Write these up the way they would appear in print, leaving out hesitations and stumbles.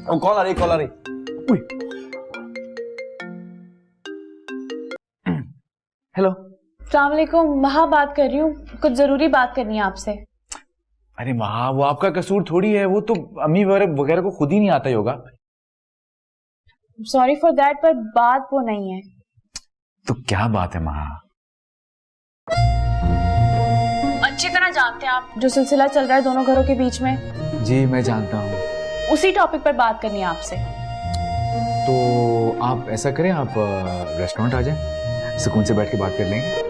Call आ रही, call आ रही। Hello, अस्सलाम वालेकुम। महा बात कर रही हूँ, कुछ जरूरी बात करनी है आपसे। अरे महा, वो आपका कसूर थोड़ी है, वो तो अम्मी वगैरह को खुद ही नहीं आता होगा। सॉरी फॉर दैट, पर बात वो नहीं है। तो क्या बात है महा? अच्छी तरह जानते हैं आप जो सिलसिला चल रहा है दोनों घरों के बीच में। जी मैं जानता हूँ। उसी टॉपिक पर बात करनी है आपसे। तो आप ऐसा करें, आप रेस्टोरेंट आ जाएं, सुकून से बैठ के बात कर लेंगे।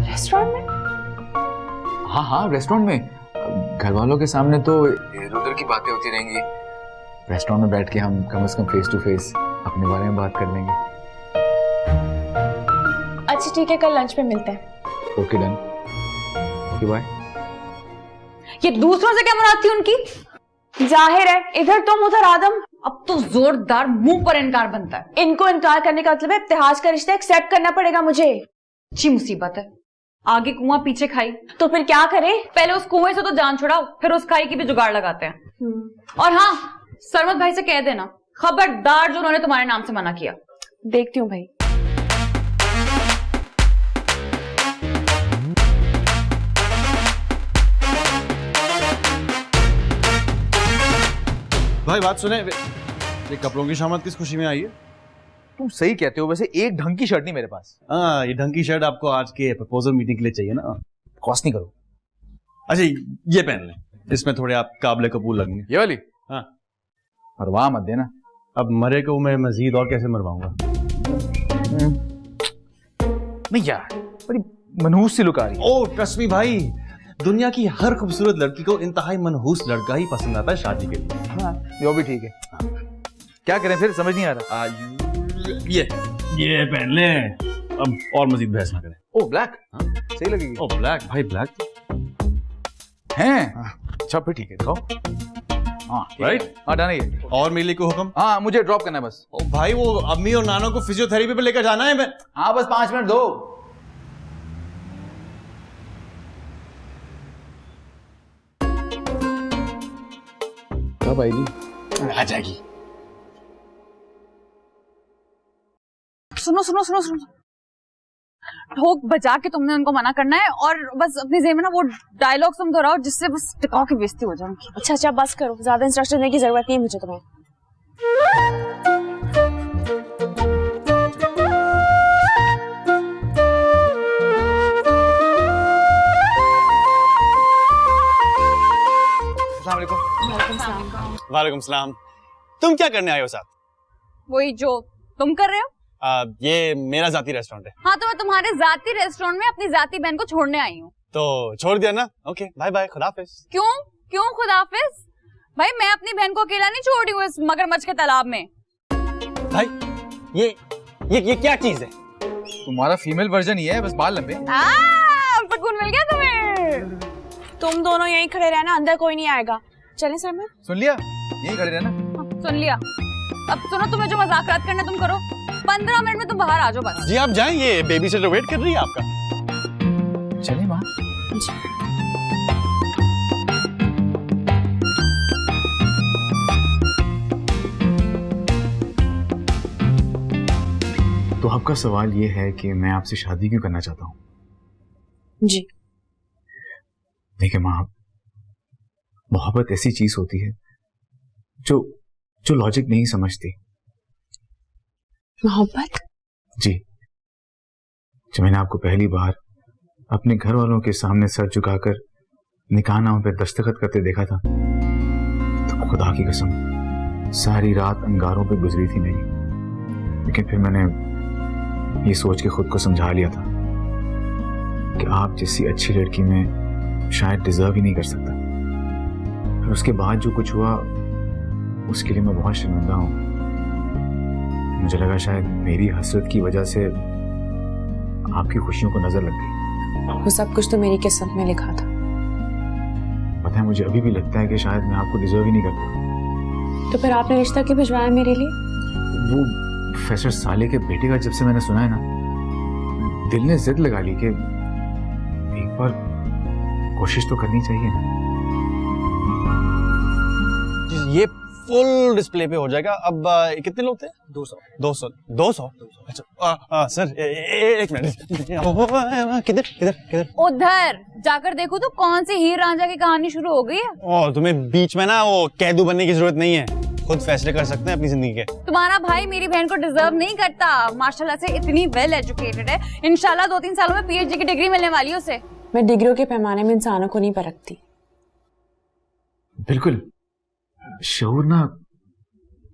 रेस्टोरेंट में? हाँ हाँ, रेस्टोरेंट में। घर वालों के सामने तो इधर उधर की बातें होती रहेंगी। रेस्टोरेंट में बैठ के हम कम से कम फेस टू फेस अपने बारे में बात कर लेंगे। अच्छा ठीक है, कल लंच पे मिलते हैं। Okay done. Okay bye. ये दूसरों से क्या मुराद थी उनकी? जाहिर है इधर तुम उधर आदम। अब तो जोरदार मुंह पर इनकार बनता है। इनको इनकार करने का मतलब है इत्तेहाज का रिश्ता एक्सेप्ट करना पड़ेगा मुझे। अच्छी मुसीबत है, आगे कुआं पीछे खाई। तो फिर क्या करें? पहले उस कुएं से तो जान छुड़ाओ, फिर उस खाई की भी जुगाड़ लगाते हैं। और हाँ, सरमत भाई से कह देना खबरदार जो उन्होंने तुम्हारे नाम से मना किया। देखती हूँ भाई। भाई बात सुने, ये कपड़ों की शामत किस खुशी में आई है? तुम सही कहते हो, वैसे एक ढंग की शर्ट नहीं मेरे पास। हाँ, ये ढंग की शर्ट आपको आज के प्रपोजल मीटिंग के लिए चाहिए ना? कॉस्ट नहीं करो। अच्छा ये पहन लें, इसमें थोड़े आप काबिल कबूल लगेंगे। ये वाली? हाँ। मरवा मत देना। अब मरे को मैं मजीद और कैसे मरवाऊंगा? नहीं यार, बड़ी मनहूस सी लुक आ रही है। ओ ट्रस्ट मी भाई, दुनिया की हर खूबसूरत लड़की को इंतहाई मनहूस लड़का ही पसंद आता है शादी के लिए। हाँ, वो भी ठीक है। क्या करें फिर, समझ नहीं आ रहा। ये पहन ले, अब और मजीद बहस ना करें। ओ ब्लैक, हाँ सही लगेगी। ओ ब्लैक भाई, ब्लैक हैं? अच्छा फिर ठीक है, दिखाओ। हाँ राइट, हाँ डन है ये। और मेरे लिए कोई हुक्म? हाँ मुझे ड्रॉप करना है बस। ओ भाई, वो अम्मी और नानों को फिजियोथेरेपी पे लेकर जाना है। मैं हाँ बस 5 मिनट दो। कब आएगी? आ जाएगी। सुनो सुनो सुनो सुनो, ठोक बजा के तुमने उनको मना करना है और बस अपनी जेब में ना वो डायलॉग तुम दोहराओ जिससे बस टिकाऊ की बेइज्जती हो जाए उनकी। अच्छा अच्छा बस करो, ज्यादा इंस्ट्रक्शन देने की जरूरत नहीं है मुझे तुम्हें। वालेकुम सलाम। तुम क्या करने आए हो साथ? वही जो तुम कर रहे हो। ये मेरा जाती रेस्टोरेंट है। हाँ, तो मैं तुम्हारे जाती रेस्टोरेंट में अपनी जाती बहन को छोड़ने आई हूँ। तो छोड़ दिया ना? ओके बाय बाय, खुदाफिज। क्यों क्यों खुदाफिज? भाई मैं अपनी बहन को अकेला नहीं छोड़ रही हूँ इस मगरमच्छ के तालाब में। भाई ये क्या चीज है? तुम्हारा फीमेल वर्जन ही है, बस बाल लंबे। सुकून मिल गया तुम्हें। तुम दोनों यहीं खड़े रहना, अंदर कोई नहीं आएगा। चलें सर में? सुन लिया, यही खड़े रहना। सुन लिया। अब सुनो, तुम्हें जो मजाक करना तुम करो, 15 मिनट में तुम बाहर आ जाओ बस। जी आप जाएं, ये बेबी सिटर वेट कर रही है आपका। चलिए माँ। तो आपका सवाल ये है कि मैं आपसे शादी क्यों करना चाहता हूँ? जी। देखिए माँ, मोहब्बत ऐसी चीज होती है जो लॉजिक नहीं समझती। मोहब्बत? जी, जब मैंने आपको पहली बार अपने घर वालों के सामने सर झुकाकर निकाहनामे पर दस्तखत करते देखा था, तो खुदा की कसम सारी रात अंगारों पे गुजरी थी मेरी। लेकिन फिर मैंने ये सोच के खुद को समझा लिया था कि आप जैसी अच्छी लड़की में शायद डिजर्व ही नहीं कर सकता। और उसके बाद जो कुछ हुआ उसके लिए मैं बहुत शर्मिंदा हूँ। मुझे लगा शायद मेरी हसरत की वजह से आपकी खुशियों को नजर लग गई। वो सब कुछ तो मेरी किस्मत में लिखा था। पता है, मुझे अभी भी लगता है कि शायद मैं आपको डिजर्व ही नहीं करता। तो फिर आपने रिश्ता क्यों भिजवाया मेरे लिए? वो प्रोफेसर साले के बेटे का जब से मैंने सुना है ना, दिल ने जिद लगा ली कि एक बार कोशिश तो करनी चाहिए ना। ये फुल डिस्प्ले पे हो जाएगा। अब कितने लोग थे? 200। अच्छा सर एक मिनट। किधर किधर किधर? उधर जाकर देखो तो कौन सी हीर रांझा की कहानी शुरू हो गई है। और तुम्हें बीच में ना वो कैदू बनने की जरूरत नहीं है, खुद फैसले कर सकते हैं अपनी जिंदगी के। तुम्हारा भाई मेरी बहन को डिजर्व नहीं करता, माशाल्लाह से इतनी वेल एजुकेटेड है, इंशाल्लाह 2-3 सालों में पीएचडी की डिग्री मिलने वाली है उसे। मैं डिग्रियों के पैमाने में इंसानों को नहीं परखती। बिल्कुल, शऊर ना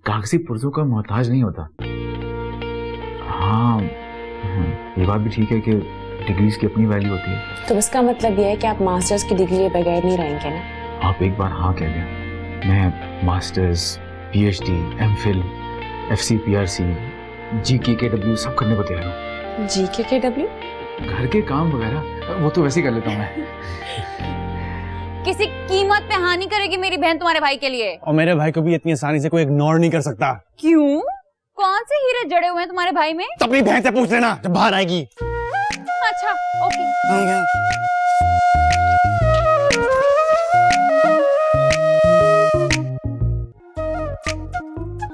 कागजी पुर्जों का मोहताज नहीं होता। हाँ, ये बात भी ठीक है कि डिग्रीज की अपनी वैल्यू होती है। तो इसका मतलब यह है कि आप मास्टर्स की डिग्री के बगैर नहीं रहेंगे ना? आप एक बार हाँ कह दें, मैं मास्टर्स, पीएचडी, एमफिल, एफसीपीआरसी, जीकेकेडब्ल्यू सब करने को तैयार हूँ। जीकेकेडब्ल्यू? घर के काम वगैरह वो तो वैसे ही कर लेता हूँ मैं। किसी कीमत पे हानि करेगी मेरी बहन तुम्हारे भाई के लिए। और मेरे भाई को भी इतनी आसानी से कोई इग्नोर नहीं कर सकता। क्यों? कौन से हीरे जड़े हुए हैं तुम्हारे भाई में? तो अपनी बहन से पूछ लेना जब बाहर आएगी। अच्छा ओके।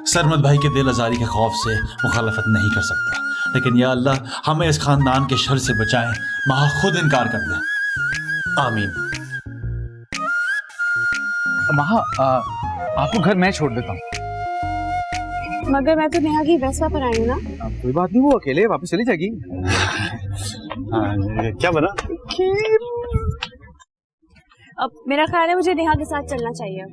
सरमद भाई के दिल आजारी के खौफ से मुखालफत नहीं कर सकता, लेकिन या अल्लाह हमें इस खानदान के शर से बचाएं, माँ खुद इनकार कर दे। आमीन। महा, आपको घर मैं छोड़ देता हूँ। मगर मैं तो नेहा की वेस्पा पर आई हूँ ना। कोई बात नहीं, वो अकेले वापस चली जाएगी। क्या बना? अब मेरा ख्याल है मुझे नेहा के साथ चलना चाहिए।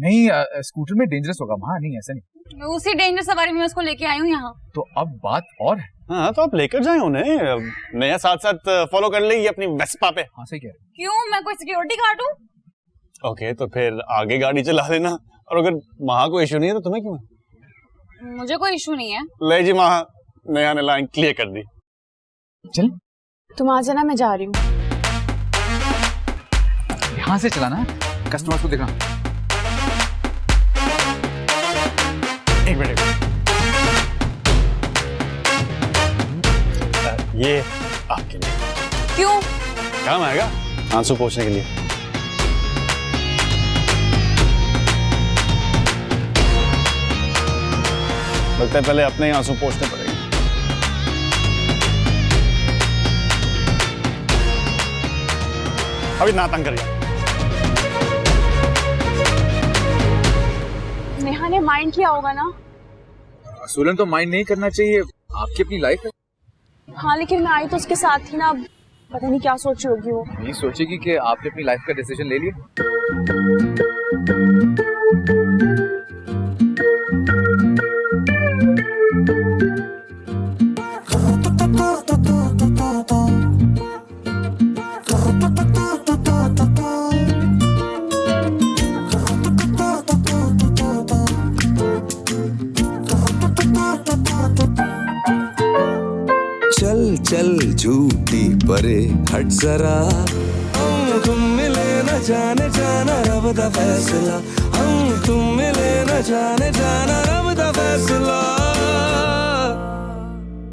नहीं, स्कूटर में डेंजरस होगा। महा नहीं, ऐसा नहीं। मैं उसी डेंजर सवारी में उसको लेके आई हूँ यहाँ। तो अब बात और है। हाँ तो आप लेकर जाए उन्हें, नया साथ साथ फॉलो कर लेगी अपनी वेस्पा पे। हाँ सही कह रहे हैं। क्यों, मैं कोई सिक्योरिटी गार्ड हूँ? ओके तो फिर आगे गाड़ी चला लेना, और अगर महा को इशू नहीं है तो तुम्हें क्यों? मुझे कोई इशू नहीं है। ले जी महा, नया ने लाइन क्लियर कर दी। चल, तुम आ जाना, मैं जा रही हूँ। यहाँ से चलाना, कस्टमर्स को देखा। एक मिनट, ये आपके लिए। क्यों? काम आएगा आंसू पोंछने के लिए। लगता है पहले अपने ही आंसू पोंछने पड़ेंगे। अभी ना तंग करिए। नेहा ने माइंड किया होगा ना? असूलन तो माइंड नहीं करना चाहिए, आपकी अपनी लाइफ है। हाँ लेकिन मैं आई तो उसके साथ ही ना, पता नहीं क्या सोच रही होगी वो। नहीं सोचेगी कि आपने अपनी लाइफ का डिसीजन ले लिया। चल चल झूठी परे हट जरा, हम तुम मिले न जाने जाना रब दा फैसला, हम तुम मिले न जाने जाना रब दा फैसला।